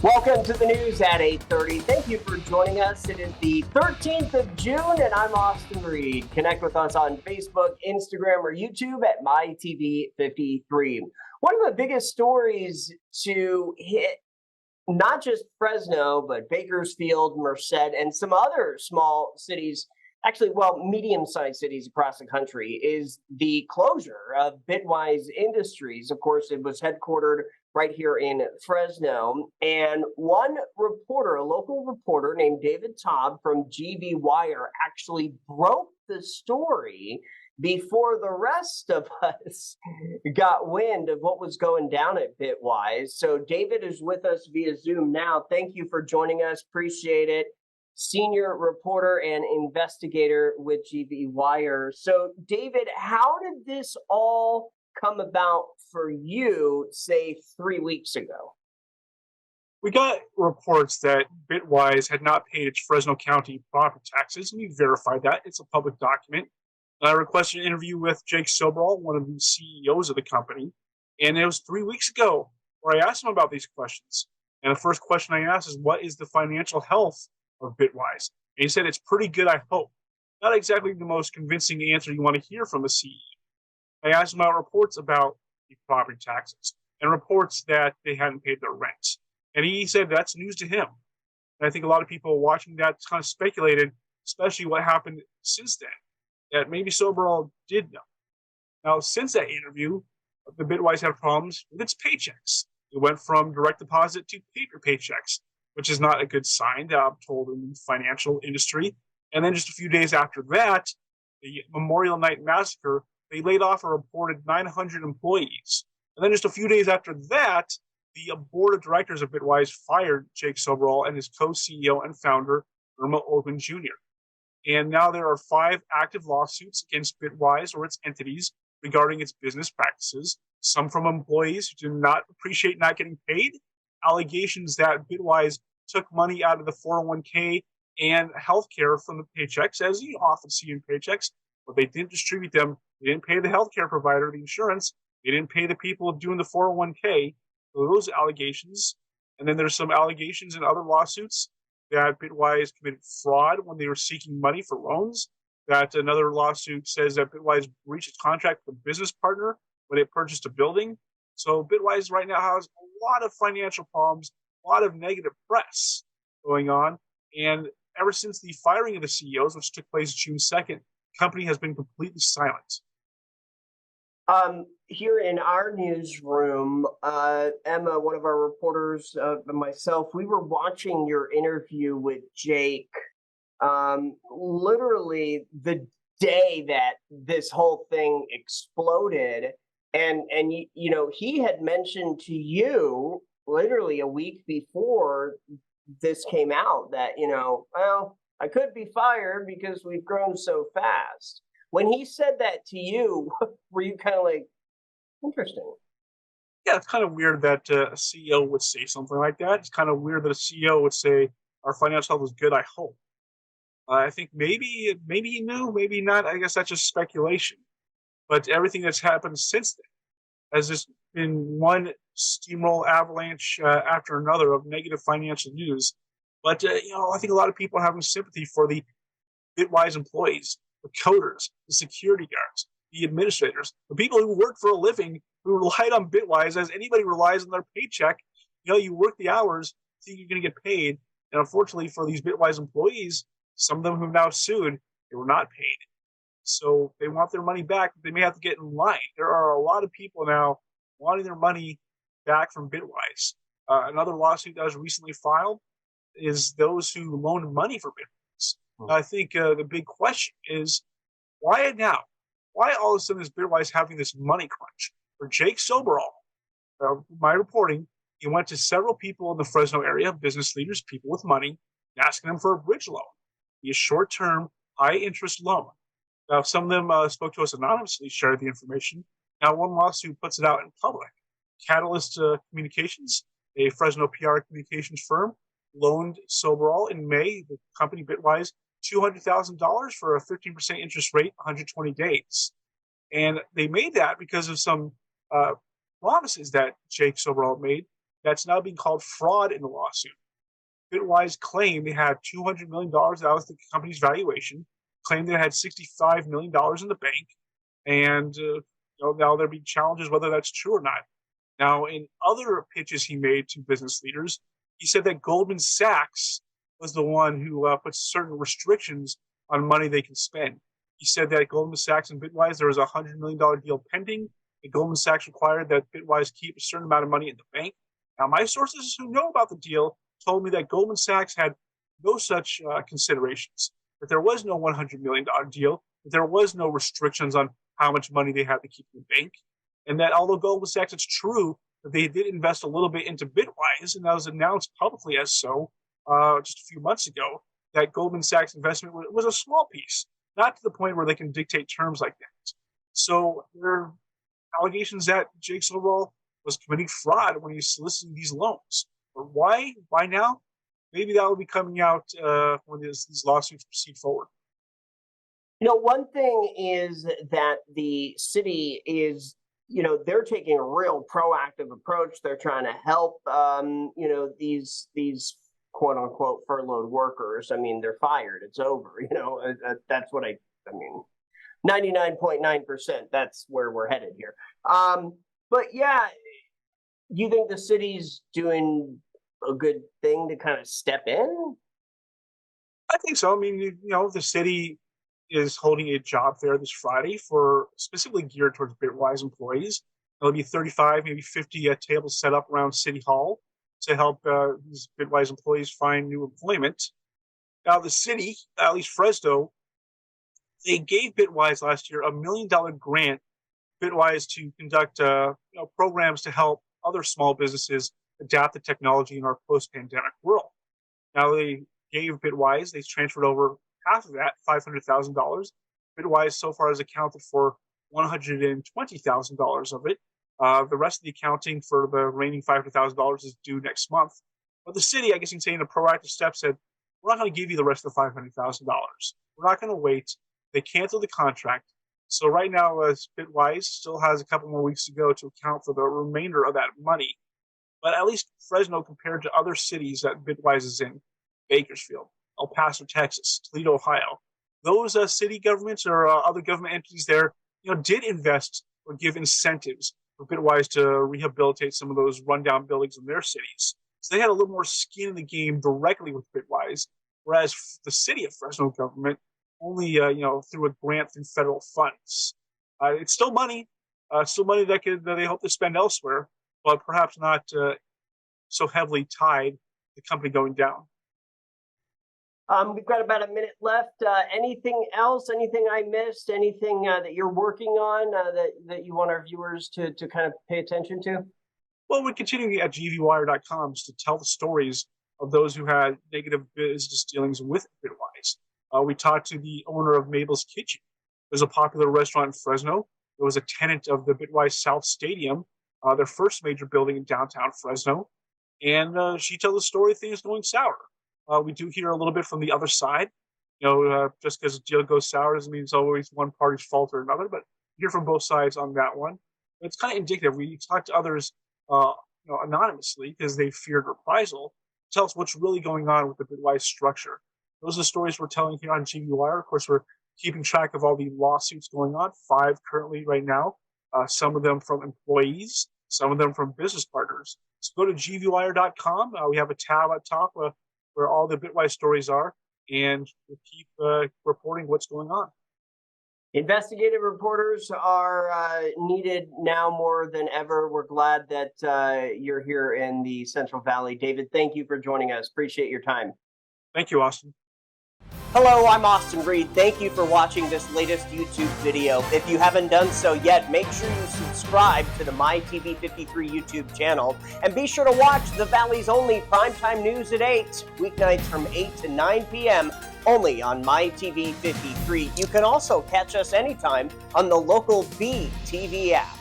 Welcome to the news at 8:30. Thank you for joining us. It is the 13th of June, and I'm Austin Reed. Connect with us on Facebook, Instagram, or YouTube at MyTV53. One of the biggest stories to hit not just Fresno, but Bakersfield, Merced, and some other small cities, actually, well, medium-sized cities across the country, is the closure of Bitwise Industries. Of course, it was headquartered right here in Fresno. And one reporter, a local reporter named David Taub from GV Wire, actually broke the story before the rest of us got wind of what was going down at Bitwise. So David is with us via Zoom now. Thank you for joining us. Appreciate it. Senior reporter and investigator with GV Wire. So David, how did this all come about for you, say 3 weeks ago? We got reports that Bitwise had not paid its Fresno County property taxes, and we verified that. It's a public document. I requested an interview with Jake Sobral, one of the CEOs of the company, and it was 3 weeks ago where I asked him about these questions. And the first question I asked is, what is the financial health of Bitwise? And he said, it's pretty good, I hope. Not exactly the most convincing answer you want to hear from a CEO. I asked him about reports about the property taxes and reports that they hadn't paid their rent. And he said that's news to him. And I think a lot of people watching that kind of speculated, especially what happened since then, that maybe Sobral did know. Now, since that interview, the Bitwise had problems with its paychecks. It went from direct deposit to paper paychecks, which is not a good sign, I'm told, in the financial industry. And then just a few days after that, the Memorial Night Massacre, they laid off a reported 900 employees. And then just a few days after that, the board of directors of Bitwise fired Jake Sobral and his co-CEO and founder, Irma Ogun Jr. And now there are 5 active lawsuits against Bitwise or its entities regarding its business practices, some from employees who do not appreciate not getting paid, allegations that Bitwise took money out of the 401k and healthcare from the paychecks, as you often see in paychecks, but they didn't distribute them. They didn't pay the healthcare provider the insurance. They didn't pay the people doing the 401k. So those allegations. And then there's some allegations in other lawsuits that Bitwise committed fraud when they were seeking money for loans. That another lawsuit says that Bitwise breached its contract with a business partner when it purchased a building. So Bitwise right now has a lot of financial problems, a lot of negative press going on. And ever since the firing of the CEOs, which took place June 2nd, the company has been completely silent. Here in our newsroom, Emma, one of our reporters, and myself, we were watching your interview with Jake, literally the day that this whole thing exploded. And he had mentioned to you literally a week before this came out that, well, I could be fired because we've grown so fast. When he said that to you, were you kind of like, interesting? Yeah, it's kind of weird that a CEO would say something like that. It's kind of weird that a CEO would say, our financial health is good, I hope. I think maybe he knew, maybe not. I guess that's just speculation. But everything that's happened since then has just been one steamroll avalanche after another of negative financial news. But, I think a lot of people are having sympathy for the Bitwise employees, the coders, the security guards, the administrators, the people who work for a living, who relied on Bitwise as anybody relies on their paycheck. You work the hours, think you're going to get paid. And unfortunately for these Bitwise employees, some of them who have now sued, they were not paid. So they want their money back. They may have to get in line. There are a lot of people now wanting their money back from Bitwise. Another lawsuit that was recently filed is those who loaned money for Bitwise. I think the big question is, why now? Why all of a sudden is Bitwise having this money crunch? For Jake Sobral, my reporting, he went to several people in the Fresno area, business leaders, people with money, asking them for a bridge loan, be a short-term, high-interest loan. Now, some of them spoke to us anonymously, shared the information. Now, one lawsuit puts it out in public. Catalyst Communications, a Fresno PR communications firm, loaned Sobral in May, the company Bitwise, $200,000 for a 15% interest rate, 120 days. And they made that because of some promises that Jake Sobral made that's now being called fraud in the lawsuit. Bitwise claimed they had $200 million. That was the company's valuation. Claimed they had $65 million in the bank. And now there be challenges whether that's true or not. Now, in other pitches he made to business leaders, he said that Goldman Sachs was the one who put certain restrictions on money they can spend. He said that Goldman Sachs and Bitwise, there was a $100 million deal pending. And Goldman Sachs required that Bitwise keep a certain amount of money in the bank. Now, my sources who know about the deal told me that Goldman Sachs had no such considerations, that there was no $100 million deal, that there was no restrictions on how much money they had to keep in the bank, and that although Goldman Sachs, it's true that they did invest a little bit into Bitwise, and that was announced publicly as so just a few months ago, that Goldman Sachs investment was a small piece, not to the point where they can dictate terms like that. So there are allegations that Jake Sobral was committing fraud when he was soliciting these loans. But why? Why now? Maybe that will be coming out when these lawsuits proceed forward. One thing is that the city is, they're taking a real proactive approach. They're trying to help, these quote unquote furloughed workers. I mean, they're fired. It's over. That's what I mean, 99.9%. That's where we're headed here. But yeah, you think the city's doing a good thing to kind of step in? I think so. I mean, the city is holding a job fair this Friday for specifically geared towards Bitwise employees. There'll be 35, maybe 50 tables set up around City Hall to help these Bitwise employees find new employment. Now, the city, at least Fresno, they gave Bitwise last year $1 million grant, Bitwise, to conduct programs to help other small businesses adapt the technology in our post-pandemic world. Now, they gave Bitwise, they transferred over half of that, $500,000. Bitwise so far has accounted for $120,000 of it. The rest of the accounting for the remaining $500,000 is due next month. But the city, I guess you can say in a proactive step, said, we're not going to give you the rest of the $500,000. We're not going to wait. They canceled the contract. So right now, Bitwise still has a couple more weeks to go to account for the remainder of that money. But at least Fresno, compared to other cities that Bitwise is in, Bakersfield, El Paso, Texas, Toledo, Ohio, those city governments or other government entities there, did invest or give incentives for Bitwise to rehabilitate some of those rundown buildings in their cities. So they had a little more skin in the game directly with Bitwise, whereas the city of Fresno government only, through a grant through federal funds. It's still money that they hope to spend elsewhere, but perhaps not so heavily tied to the company going down. We've got about a minute left. Anything else? Anything I missed? Anything that you're working on that you want our viewers to kind of pay attention to? Well, we're continuing at gvwire.com to tell the stories of those who had negative business dealings with Bitwise. We talked to the owner of Mabel's Kitchen. There's a popular restaurant in Fresno. It was a tenant of the Bitwise South Stadium, their first major building in downtown Fresno. And she tells the story of things going sour. We do hear a little bit from the other side. Just because a deal goes sour doesn't mean it's always one party's fault or another, but hear from both sides on that one. But it's kind of indicative. We talk to others anonymously because they feared reprisal. Tell us what's really going on with the Bitwise structure. Those are the stories we're telling here on GV Wire. Of course, we're keeping track of all the lawsuits going on, 5 currently right now, some of them from employees, some of them from business partners. So go to gvwire.com. We have a tab at top where all the Bitwise stories are, and we'll keep reporting what's going on. Investigative reporters are needed now more than ever. We're glad that you're here in the Central Valley. David, thank you for joining us. Appreciate your time. Thank you, Austin. Hello, I'm Austin Reed. Thank you for watching this latest YouTube video. If you haven't done so yet, make sure you subscribe to the MyTV53 YouTube channel and be sure to watch the Valley's only primetime news at 8, weeknights from 8 to 9 p.m. only on MyTV53. You can also catch us anytime on the local B TV app.